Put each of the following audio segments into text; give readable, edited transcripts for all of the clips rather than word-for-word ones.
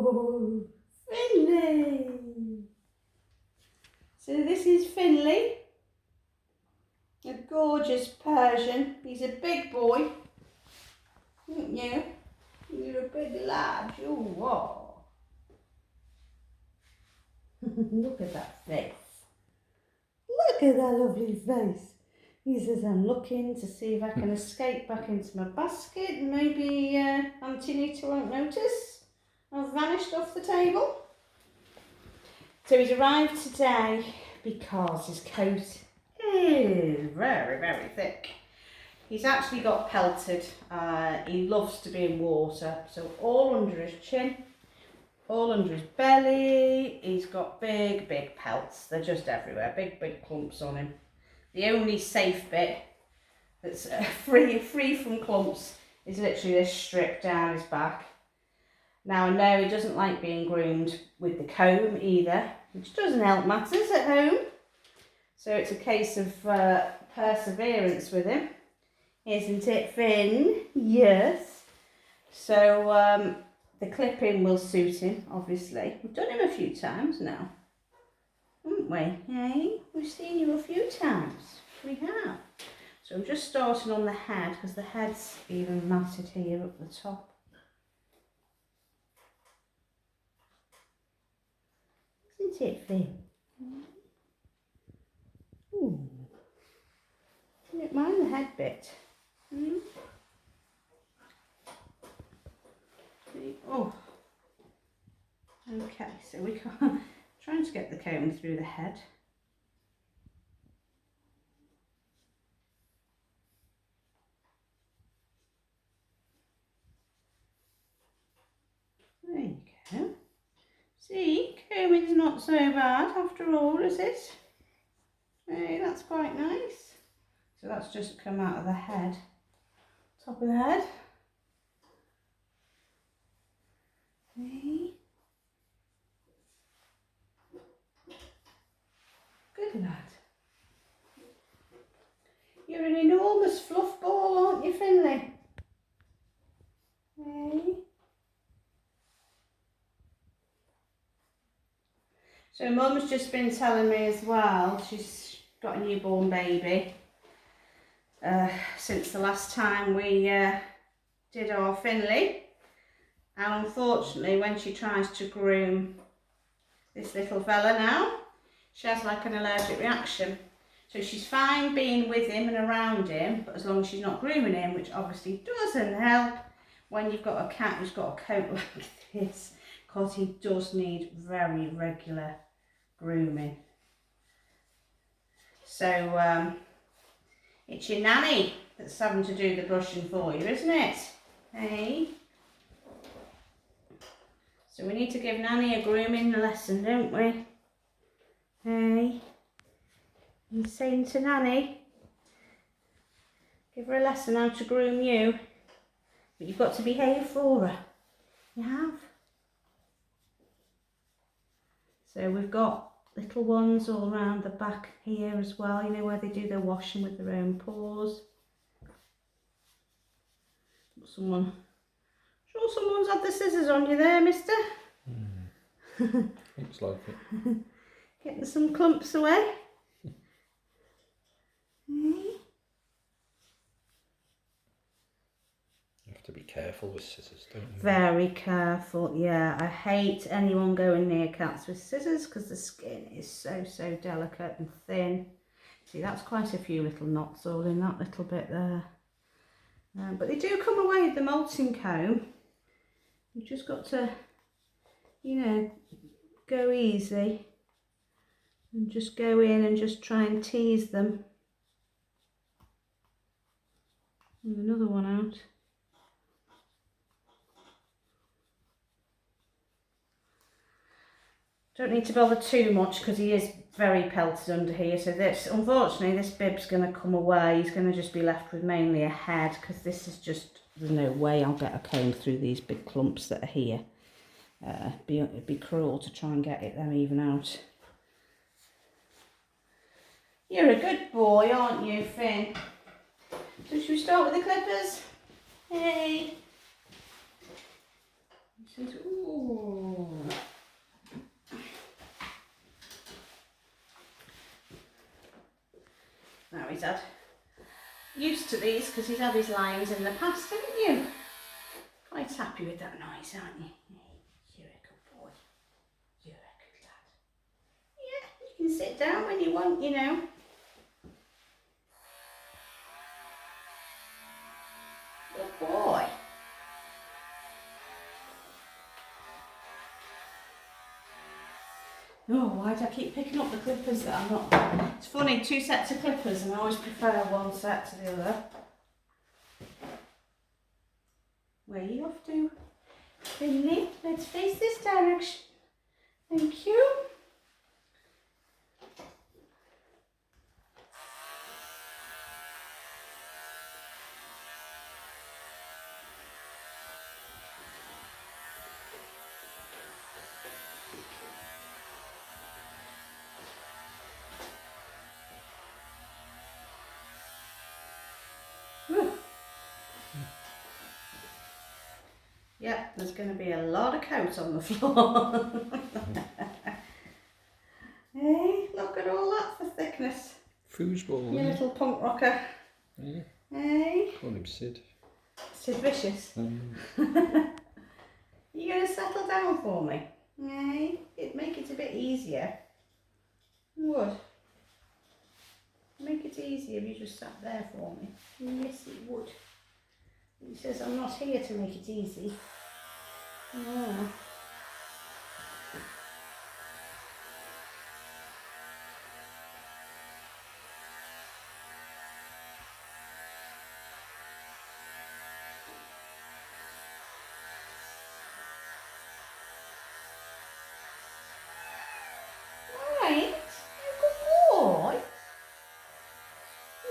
Oh, Finley. So this is Finley, a gorgeous Persian. He's a big boy, aren't you? You're a big lad, you are. Look at that face. Look at that lovely face. He says, I'm looking to see if I can escape back into my basket and maybe Auntie Nita won't notice I've vanished off the table. So he's arrived today because his coat is very, very thick. He's actually got pelted. He loves to be in water, so all under his chin, all under his belly, he's got big, big pelts. They're just everywhere, big, big clumps on him. The only safe bit that's free from clumps is literally this strip down his back. Now I know he doesn't like being groomed with the comb either, which doesn't help matters at home. So it's a case of perseverance with him, isn't it, Finn? Yes. So the clipping will suit him, obviously. We've done him a few times now, haven't we? Hey, we've seen you a few times. We have. So I'm just starting on the head because the head's even matted here up the top. Isn't it, Finn? Ooh. You don't mind the head bit. Oh. Okay, so we can't. Trying to get the comb through the head. There you go. See, combing's not so bad after all, is it? Hey, that's quite nice. So that's just come out of the head, top of the head. Hey. Good lad. You're an enormous fluff ball, aren't you, Finley? Hey. So Mum's just been telling me as well, she's got a newborn baby. Since the last time we did our Finley. And unfortunately, when she tries to groom this little fella now, she has like an allergic reaction. So she's fine being with him and around him, but as long as she's not grooming him, which obviously doesn't help when you've got a cat who's got a coat like this, because he does need very regular grooming. So it's your nanny that's having to do the brushing for you, isn't it? Hey? So we need to give Nanny a grooming lesson, don't we? Hey? You saying to Nanny, give her a lesson how to groom you, but you've got to behave for her. You have. So we've got little ones all around the back here as well, you know, where they do their washing with their own paws. Someone's had the scissors on you there, mister. Looks like it. Getting some clumps away. You have to be careful with scissors, don't you? Very careful, yeah. I hate anyone going near cats with scissors because the skin is so delicate and thin. See, that's quite a few little knots all in that little bit there. But they do come away with the molting comb. You've just got to, you know, go easy and just go in and just try and tease them. And another one out. Don't need to bother too much because he is very pelted under here. So this, unfortunately, this bib's going to come away. He's going to just be left with mainly a head because this is just, there's no way I'll get a comb through these big clumps that are here. It'd be cruel to try and get them even out. You're a good boy, aren't you, Finn? So should we start with the clippers? Hey. Ooh. he's had used to these because he's had his lines in the past, haven't you? Quite happy with that noise, aren't you? You're a good boy. You're a good lad. Yeah, you can sit down when you want, you know. Good boy. Oh, why do I keep picking up the clippers that I'm not... It's funny, 2 sets of clippers and I always prefer one set to the other. Where are you off to? Finley, let's face this direction. Thank you. Yep, there's going to be a lot of coat on the floor. Hey, look at all that for thickness. Foosball. You little punk rocker. Yeah. Hey. Call him Sid. Sid Vicious. You going to settle down for me? Hey, it'd make it a bit easier. Would. Make it easier if you just sat there for me. Yes, it would. He says, I'm not here to make it easy. Yeah. Right, good boy.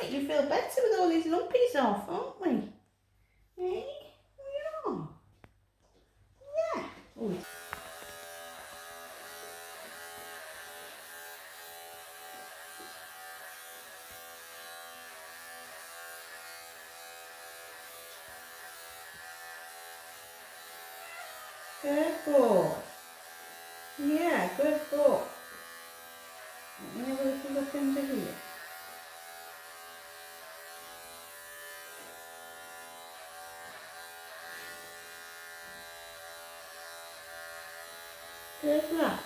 Make you feel better with all these lumpies off, aren't we? Hey, we are. Yeah. Oh. Good boy. Yeah, good boy. Let me have a little look under here. Good lad.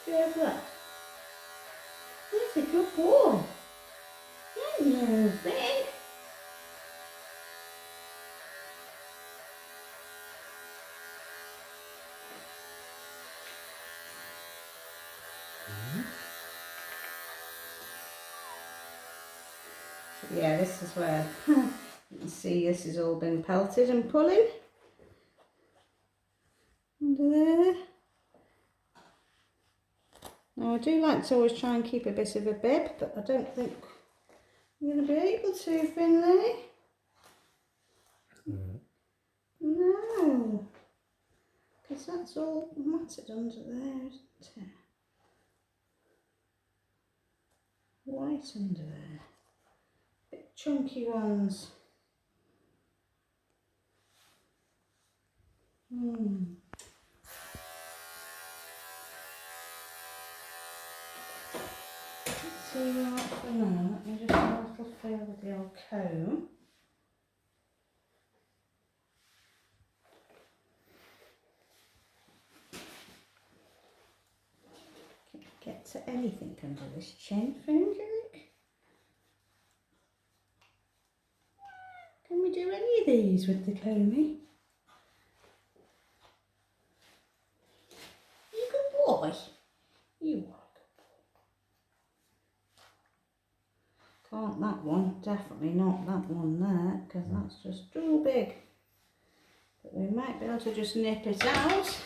Good lad. He's a good boy. You're moving. Yeah, this is where you can see this has all been pelted and pulling. Under there. Now I do like to always try and keep a bit of a bib, but I don't think I'm going to be able to, Finley. No, because that's all matted under there, isn't it? White under there. Bit chunky ones. See what for now. Let me just have a little feel with the old comb. Get to anything under this chin, Finley? Can we do any of these with the comby? You good boy. You are a good boy. Can't that one, definitely not that one there, because that's just too big. But we might be able to just nip it out.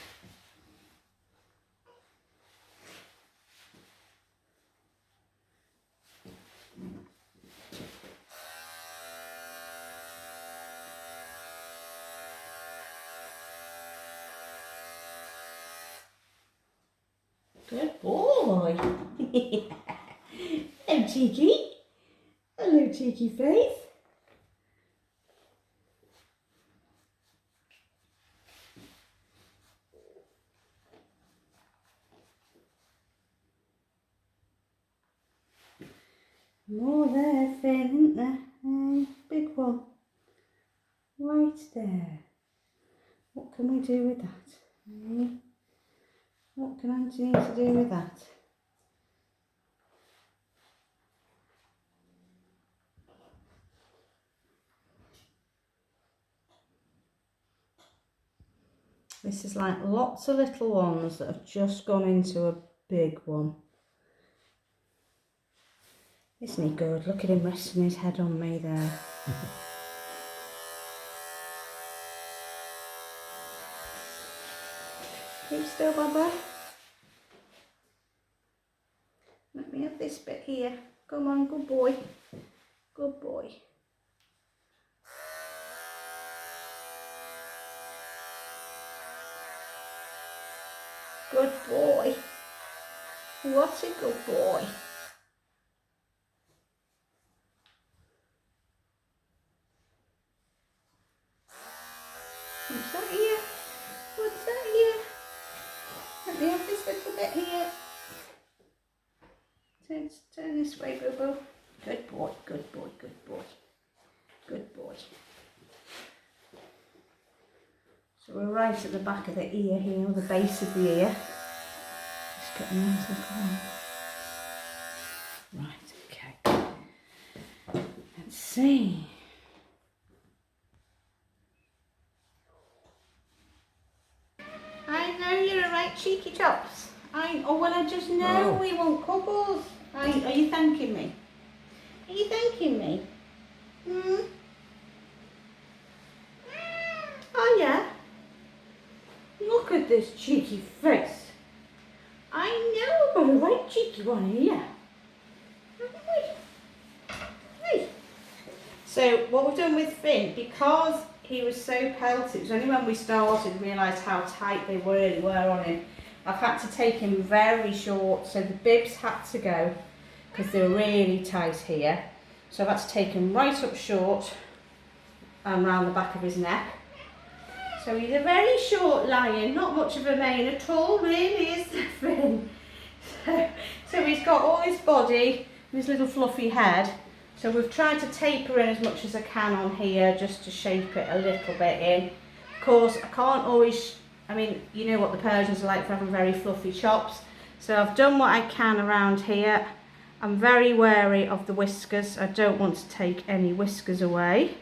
Good boy. Hello, Cheeky. Hello, cheeky face. More there, Finn, isn't there? Big one. Right there. What can we do with that? What can Auntie need to do with that? This is like lots of little ones that have just gone into a big one. Isn't he good? Look at him resting his head on me there. Keep still, Baba. Let me have this bit here. Come on, good boy. Good boy. Good boy. What a good boy. What's that here? What's that here? Let me have this little bit here. Turn this way, Boo-Boo. Good boy, good boy, good boy. Good boy. So we're right at the back of the ear here, or the base of the ear. Just get a nice look around. Right, okay. Let's see. I know you're a right cheeky chops. I just know we want cuddles. Are you thanking me? Are you thanking me? Oh yeah. Look at this cheeky face. I know we've got a right cheeky one here. Haven't we? Hey. So what we've done with Finn, because he was so pelted, it was only when we started realised how tight they really were on him. I've had to take him very short, so the bibs had to go because they were really tight here. So I've had to take him right up short and round the back of his neck. So he's a very short lion, not much of a mane at all, really, is the Finn. So he's got all his body, his little fluffy head. So we've tried to taper in as much as I can on here, just to shape it a little bit in. Of course, I can't always, I mean, you know what the Persians are like for having very fluffy chops. So I've done what I can around here. I'm very wary of the whiskers. I don't want to take any whiskers away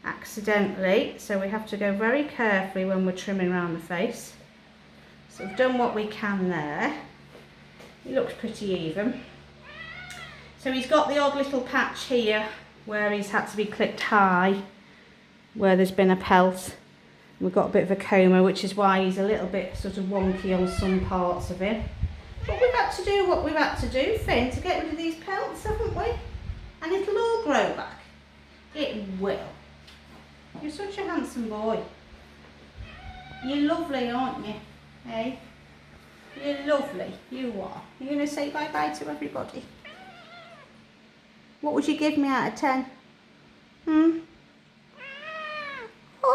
accidentally. So we have to go very carefully when we're trimming around the face. So we've done what we can there. He looks pretty even. So he's got the odd little patch here where he's had to be clipped high, where there's been a pelt. We've got a bit of a coma, which is why he's a little bit sort of wonky on some parts of him. But we've had to do what we've had to do, Finn, to get rid of these pelts, haven't we? And it'll all grow back. It will. You're such a handsome boy. You're lovely, aren't you? Hey? You're lovely. You are. You're going to say bye-bye to everybody? What would you give me out of 10?